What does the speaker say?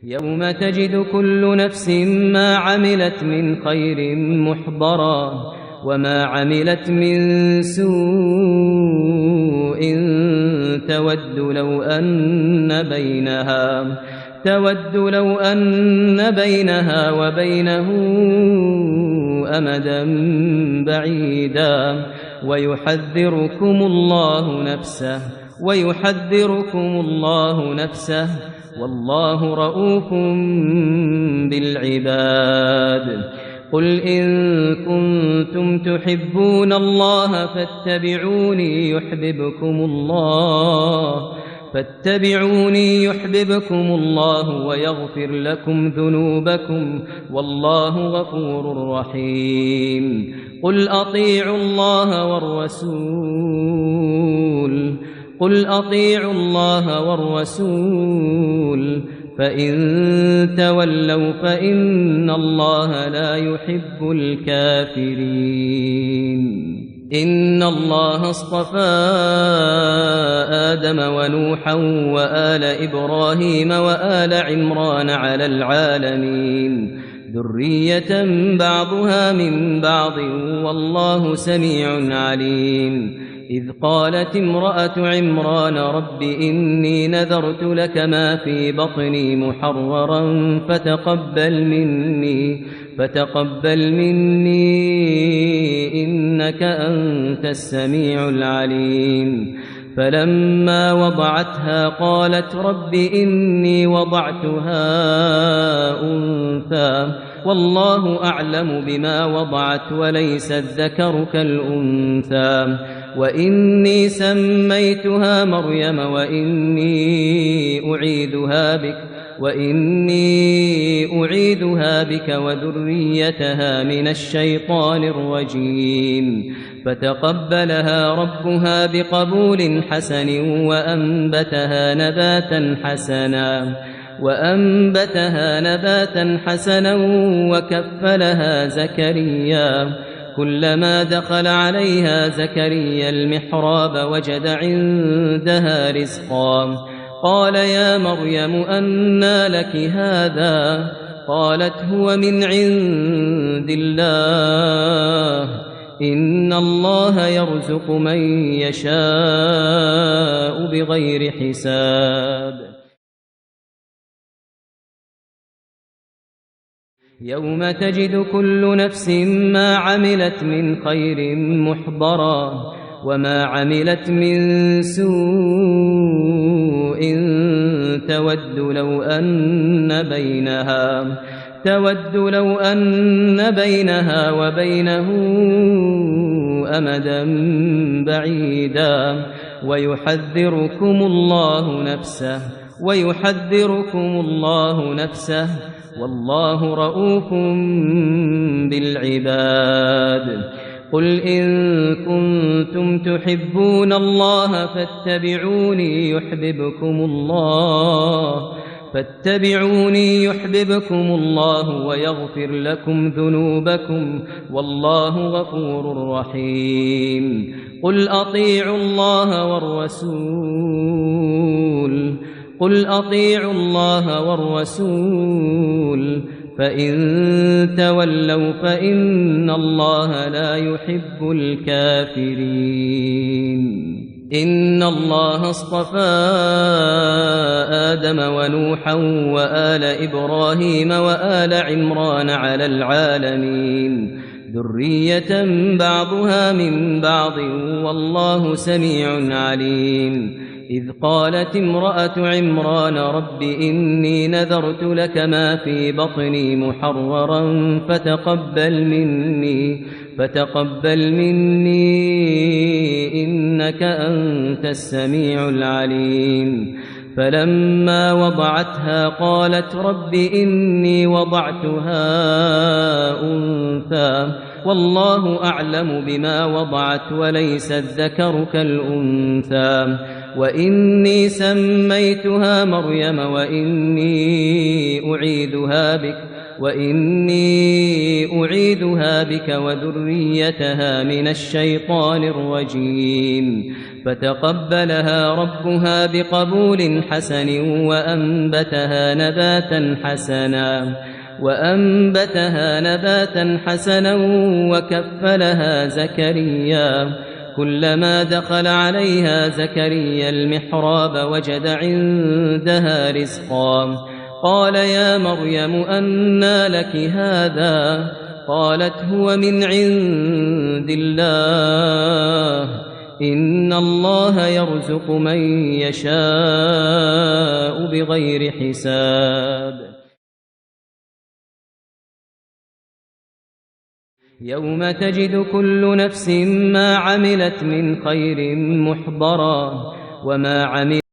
يوم تجد كل نفس ما عملت من خير محضرا وما عملت من سوء تود لو أن بينها وبينه أمدا بعيدا ويحذركم الله نفسه والله رؤوف بالعباد. قل إن كنتم تحبون الله فاتبعوني يحببكم الله ويغفر لكم ذنوبكم والله غفور رحيم. قل أطيعوا الله والرسول فإن تولوا فإن الله لا يحب الكافرين. إن الله اصطفى آدم ونوحا وآل إبراهيم وآل عمران على العالمين ذرية بعضها من بعض والله سميع عليم. إذ قالت امرأة عمران رب إني نذرت لك ما في بطني محررا فتقبل مني إنك أنت السميع العليم. فلما وضعتها قالت رب إني وضعتها أنثى والله أعلم بما وضعت وليس الذكر كالأنثى وإني سميتها مريم وإني أعيذها بك وذريتها من الشيطان الرجيم. فتقبلها ربها بقبول حسن وأنبتها نباتا حسنا وكفلها زكريا. كلما دخل عليها زكريا المحراب وجد عندها رزقا قال يا مريم أنى لك هذا قالت هو من عند الله إن الله يرزق من يشاء بغير حساب. يوم تجد كل نفس ما عملت من خير محضرا وما عملت من سوء تود لو أن بينها وبينه أمدا بعيدا ويحذركم الله نفسه والله رؤوف بالعباد. قل إن كنتم تحبون الله فاتبعوني يحببكم الله ويغفر لكم ذنوبكم والله غفور رحيم. قل أطيعوا الله والرسول فإن تولوا فإن الله لا يحب الكافرين. إن الله اصطفى آدم ونوحا وآل إبراهيم وآل عمران على العالمين ذرية بعضها من بعض والله سميع عليم. إذ قالت امرأة عمران رب إني نذرت لك ما في بطني محررا فتقبل مني إنك أنت السميع العليم. فلما وضعتها قالت رب إني وضعتها أنثى والله أعلم بما وضعت وليس الذكر كالأنثى وإني سميتها مريم وإني أعيذها بك وذريتها من الشيطان الرجيم. فتقبلها ربها بقبول حسن وأنبتها نباتا حسنا وكفلها زكريا. كلما دخل عليها زكريا المحراب وجد عندها رزقا. قال يا مريم أنى لك هذا؟ قالت هو من عند الله إن الله يرزق من يشاء بغير حساب. يوم تجد كل نفس ما عملت من خير محضرا وما عملت